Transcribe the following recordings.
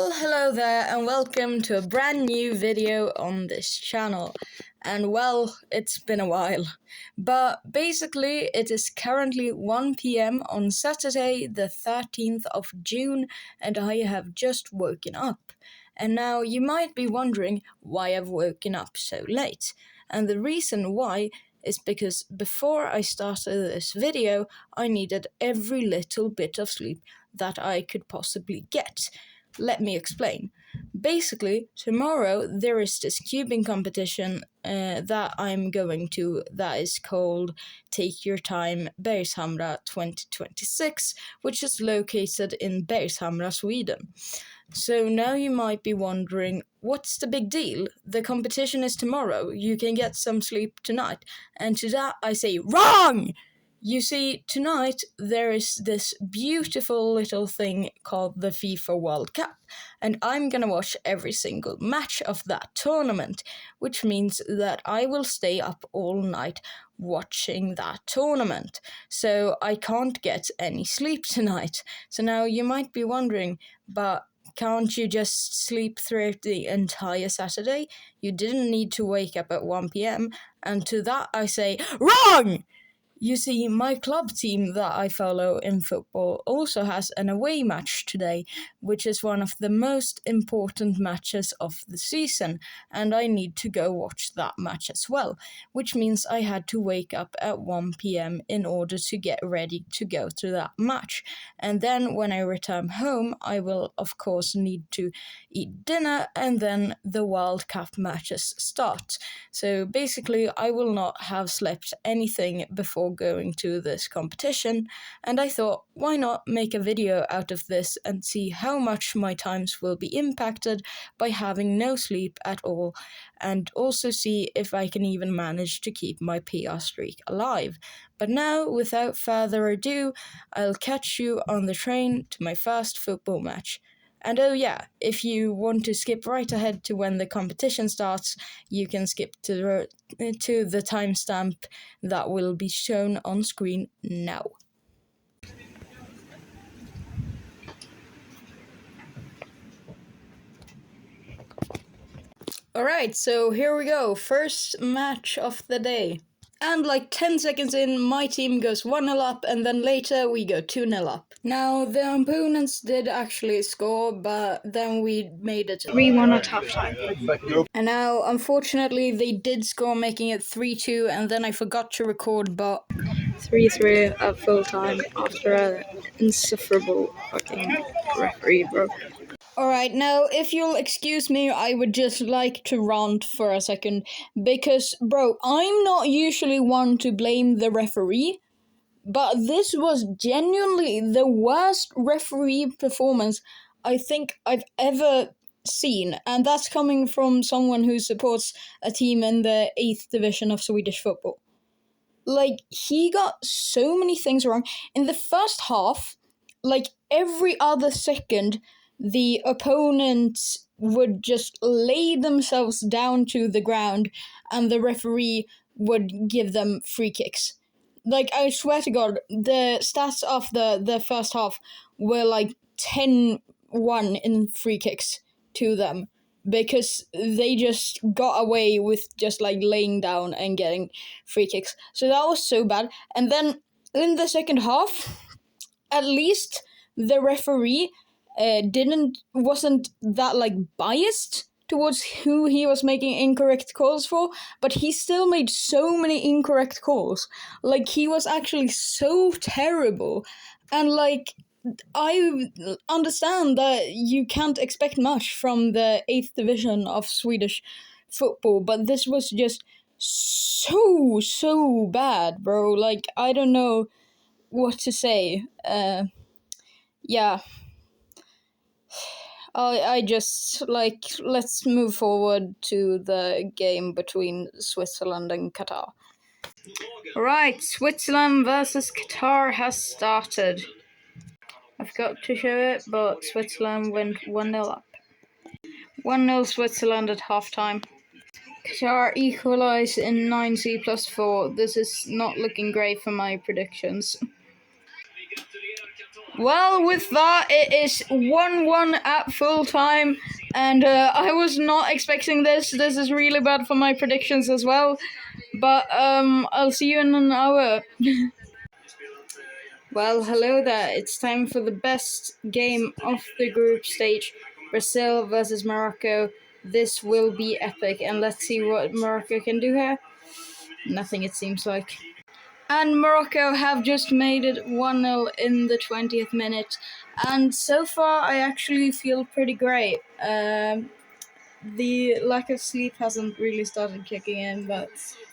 Well, hello there and welcome to a brand new video on this channel. And well, it's been a while. But basically, it is currently 1 p.m. on Saturday the 13th of June and I have just woken up. And now you might be wondering why I've woken up so late. And the reason why is because before I started this video, I needed every little bit of sleep that I could possibly get. Let me explain. Basically, tomorrow there is this cubing competition that I'm going to that is called Take Your Time Bergshamra 2026, which is located in Bergshamra, Sweden. So now you might be wondering, what's the big deal? The competition is tomorrow, you can get some sleep tonight. And to that I say, wrong! You see, tonight there is this beautiful little thing called the FIFA World Cup, and I'm gonna watch every single match of that tournament, which means that I will stay up all night watching that tournament. So I can't get any sleep tonight. So now you might be wondering, but can't you just sleep throughout the entire Saturday? You didn't need to wake up at 1 p.m. And to that I say, wrong! You see, my club team that I follow in football also has an away match today, which is one of the most important matches of the season, and I need to go watch that match as well, which means I had to wake up at 1 p.m. in order to get ready to go to that match. And then when I return home, I will of course need to eat dinner, and then the World Cup matches start. So basically, I will not have slept anything before going to this competition, and I thought, why not make a video out of this and see how much my times will be impacted by having no sleep at all, and also see if I can even manage to keep my PR streak alive. But now, without further ado, I'll catch you on the train to my first football match. And oh yeah, if you want to skip right ahead to when the competition starts, you can skip to the timestamp that will be shown on screen now. Alright, so here we go, first match of the day. And like 10 seconds in, my team goes 1-0 up, and then later we go 2-0 up. Now, the opponents did actually score, but then we made it 3-1 at halftime. And now, unfortunately, they did score, making it 3-2, and then I forgot to record, but 3-3 at full time after an insufferable fucking referee, bro. Alright, now, if you'll excuse me, I would just like to rant for a second, because, bro, I'm not usually one to blame the referee, but this was genuinely the worst referee performance I think I've ever seen, and that's coming from someone who supports a team in the 8th division of Swedish football. Like, he got so many things wrong. In the first half, like, every other second, the opponents would just lay themselves down to the ground and the referee would give them free kicks. Like, I swear to God, the stats of the first half were like 10-1 in free kicks to them, because they just got away with just like laying down and getting free kicks. So that was so bad. And then in the second half, at least the referee wasn't that like biased towards who he was making incorrect calls for, but he still made so many incorrect calls. Like, he was actually so terrible. And like, I understand that you can't expect much from the 8th division of Swedish football, but this was just so bad, bro. Like, I don't know what to say. Yeah. I just, like, let's move forward to the game between Switzerland and Qatar. Right, Switzerland versus Qatar has started. I forgot to show it, but Switzerland went 1-0 up. 1-0 Switzerland at halftime. Qatar equalised in 9C+4. This is not looking great for my predictions. Well, with that, it is 1-1 at full time, and I was not expecting this. This is really bad for my predictions as well, but I'll see you in an hour. Well, hello there. It's time for the best game of the group stage, Brazil versus Morocco. This will be epic, and let's see what Morocco can do here. Nothing, it seems like. And Morocco have just made it 1-0 in the 20th minute. And so far, I actually feel pretty great. The lack of sleep hasn't really started kicking in, but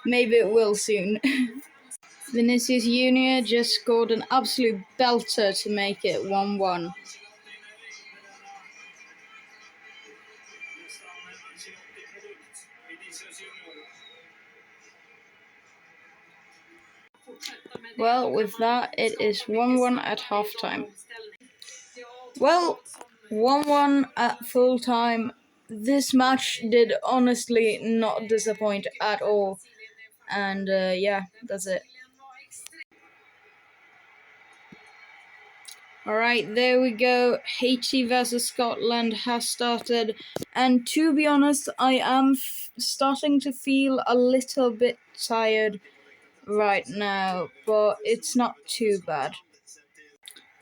maybe it will soon. Vinicius Junior just scored an absolute belter to make it 1-1. Well, with that, it is 1-1 at halftime. Well, 1-1 at full time. This match did honestly not disappoint at all. And yeah, that's it. Alright, there we go. Haiti versus Scotland has started. And to be honest, I am starting to feel a little bit tired right now, but it's not too bad.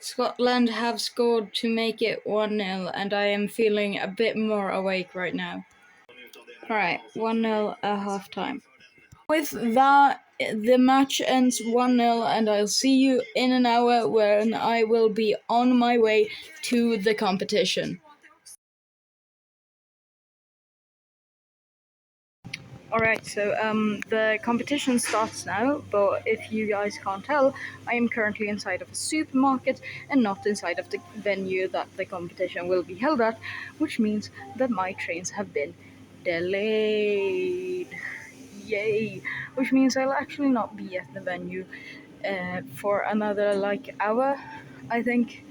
Scotland have scored to make it 1-0, and I am feeling a bit more awake right now. Alright, 1-0 at halftime. With that, the match ends 1-0, and I'll see you in an hour when I will be on my way to the competition. Alright, so the competition starts now, but if you guys can't tell, I am currently inside of a supermarket and not inside of the venue that the competition will be held at, which means that my trains have been delayed. Yay! Which means I'll actually not be at the venue for another hour, I think.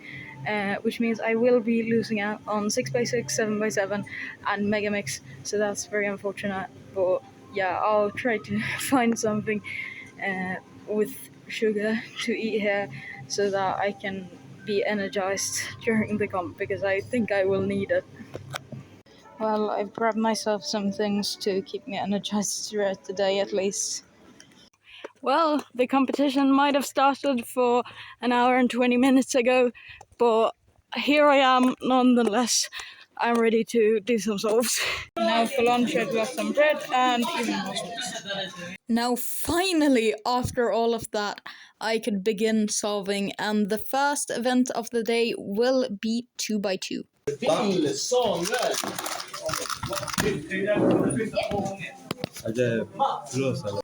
Which means I will be losing out on 6x6, 7x7, and Megamix, so that's very unfortunate, but yeah, I'll try to find something with sugar to eat here so that I can be energized during the comp, because I think I will need it. Well, I've grabbed myself some things to keep me energized throughout the day at least. Well, the competition might have started for an hour and 20 minutes ago, but here I am nonetheless. I'm ready to do some solves. Now for lunch I've got some bread and even more solves. Now finally, after all of that, I could begin solving, and the first event of the day will be 2x2.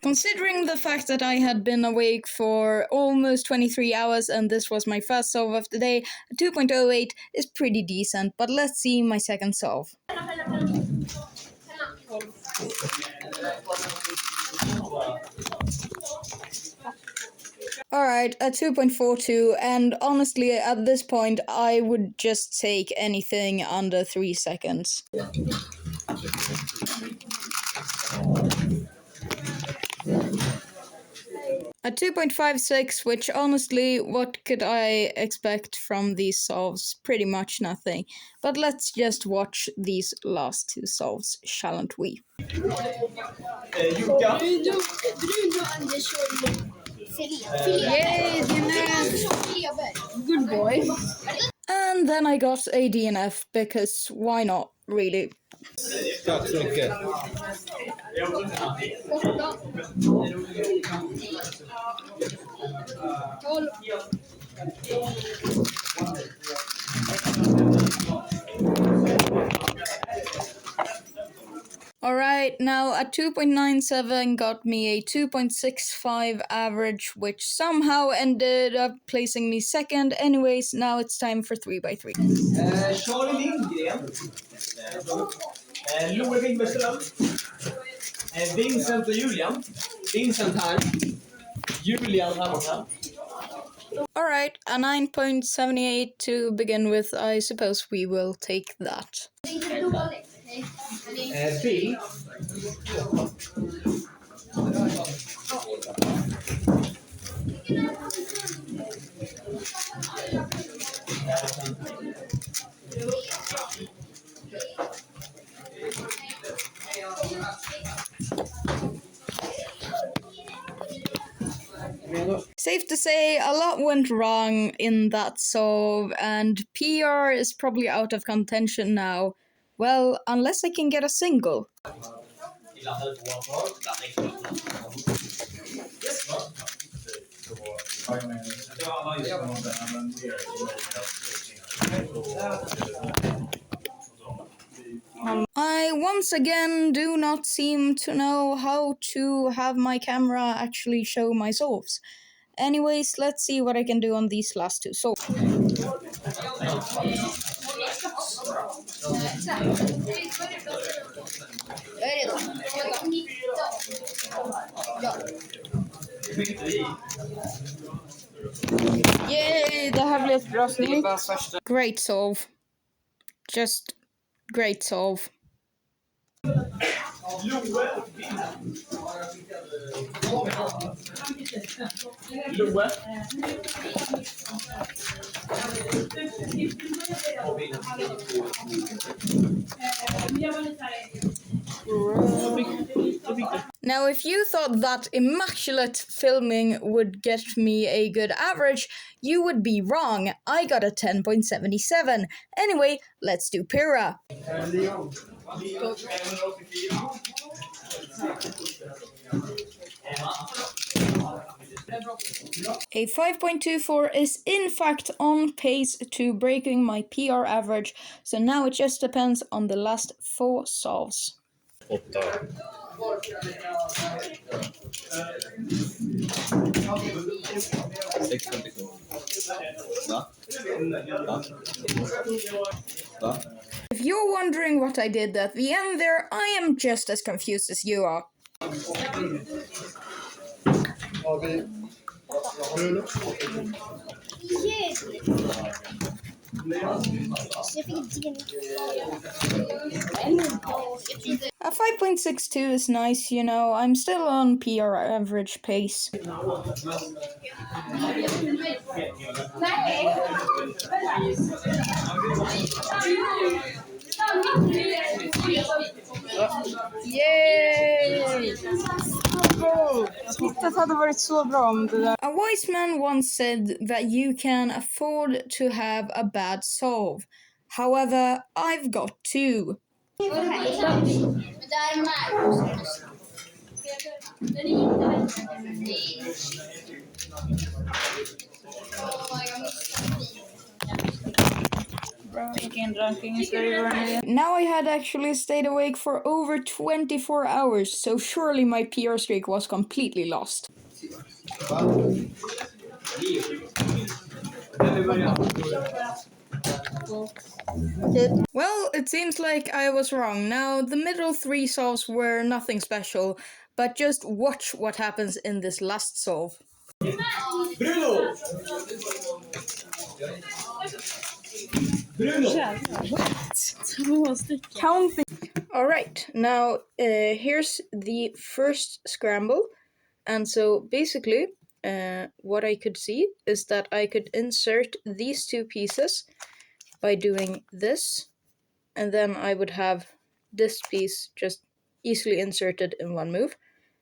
Considering the fact that I had been awake for almost 23 hours and this was my first solve of the day, a 2.08 is pretty decent, but let's see my second solve. Alright, a 2.42, and honestly, at this point, I would just take anything under 3 seconds. A 2.56, which honestly, what could I expect from these solves? Pretty much nothing. But let's just watch these last two solves, shan't we? Yay, DNF! Good boy. And then I got a DNF, because why not, really? Tack så mycket. Alright, now a 2.97 got me a 2.65 average, which somehow ended up placing me second. Anyways, now it's time for 3x3. Charlie Lindgren, Loe Wingbergström, Vincent och Julian. Vincent här, Julian här borta. Alright, a 9.78 to begin with. I suppose we will take that. Bill. Safe to say, a lot went wrong in that solve, and PR is probably out of contention now. Well, unless I can get a single. I once again do not seem to know how to have my camera actually show my solves. Anyways, let's see what I can do on these last two solves. Yay, det här blir ett bra snitt. Great solve. Just great solve. Now, if you thought that immaculate filming would get me a good average, you would be wrong. I got a 10.77. Anyway, let's do Pyrrha. A 5.24 is in fact on pace to breaking my PR average, so now it just depends on the last 4 solves. 8. If you're wondering what I did at the end there, I am just as confused as you are. A 5.62 is nice, you know, I'm still on PR average pace. Yay! Snittet hade varit så bra om det där. A wise man once said that you can afford to have a bad solve. However, I've got 2. Now I had actually stayed awake for over 24 hours, so surely my PR streak was completely lost. Well, it seems like I was wrong. Now, the middle 3 solves were nothing special, but just watch what happens in this last solve. Alright, now here's the first scramble. And so basically, what I could see is that I could insert these 2 pieces by doing this, and then I would have this piece just easily inserted in one move.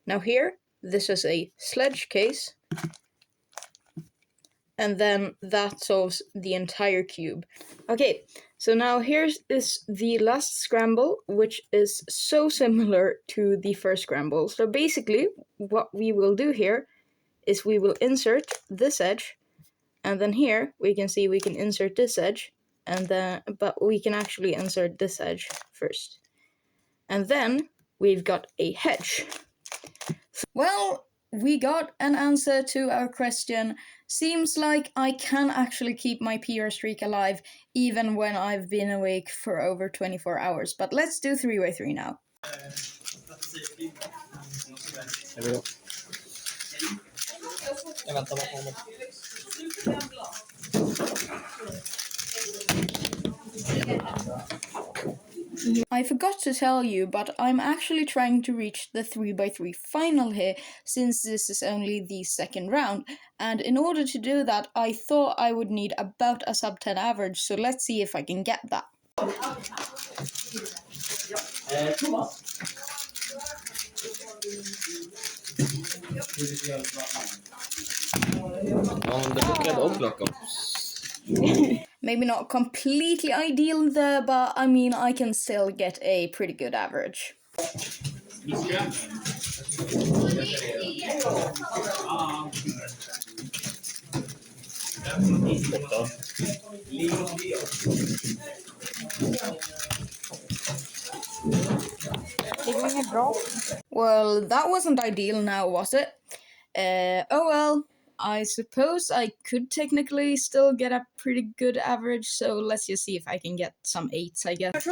Now here, this is a sledge case, and then that solves the entire cube. Okay, so now here is the last scramble, which is so similar to the first scramble. So basically, what we will do here is we will insert this edge, and then here we can see we can insert this edge, and then but we can actually insert this edge first. And then we've got a hedge. Well, we got an answer to our question. Seems like I can actually keep my PR streak alive even when I've been awake for over 24 hours. But let's do 3x3 now. I forgot to tell you, but I'm actually trying to reach the 3x3 final here, since this is only the second round. And in order to do that, I thought I would need about a sub 10 average, so let's see if I can get that. Maybe not completely ideal there, but I mean, I can still get a pretty good average. Well, that wasn't ideal now, was it? Oh well, I suppose I could technically still get a pretty good average, so let's just see if I can get some 8s, I guess.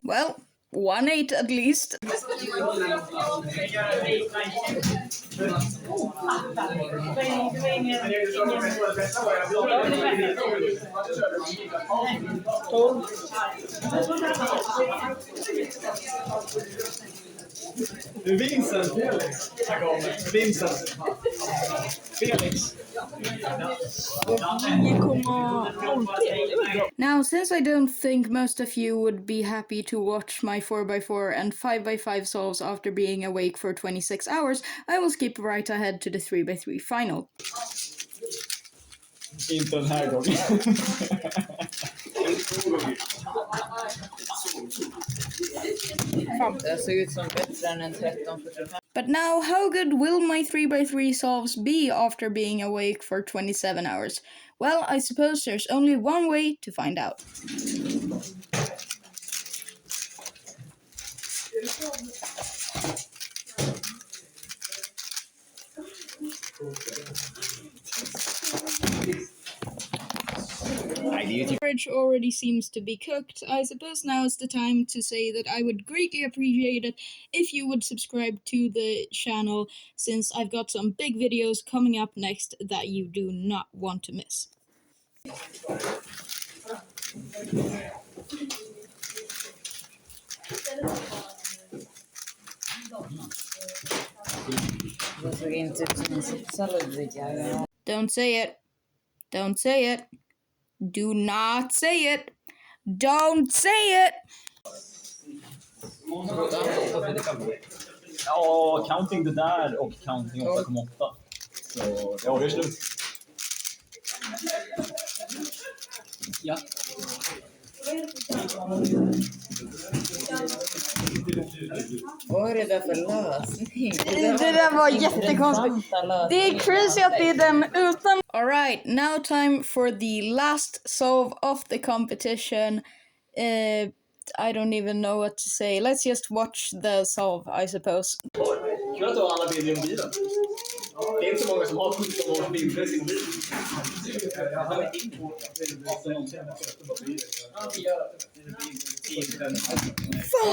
Well, 1-8 at least. Vincent, Felix. Vincent. Felix. Now, since I don't think most of you would be happy to watch my 4x4 and 5x5 solves after being awake for 26 hours, I will skip right ahead to the 3x3 final. Inte den här gången. But now, how good will my 3x3 solves be after being awake for 27 hours? Well, I suppose there's only one way to find out. Average already seems to be cooked. I suppose now is the time to say that I would greatly appreciate it if you would subscribe to the channel, since I've got some big videos coming up next that you do not want to miss. Don't say it. Don't say it. Do not say it. Don't say it. Ja, counting det där och counting 8,8. Så ja, det är slut. Ja. Vad är det där för lösning? Det där var jättekonstigt. Det är crazy att det är den utan. Alright, now time for the last solve of the competition. I don't even know what to say. Let's just watch the solve, I suppose. Kul att ta alla bilder i mobilen. Det är inte så många som har 17 års bilder i sin mobil. Fuck!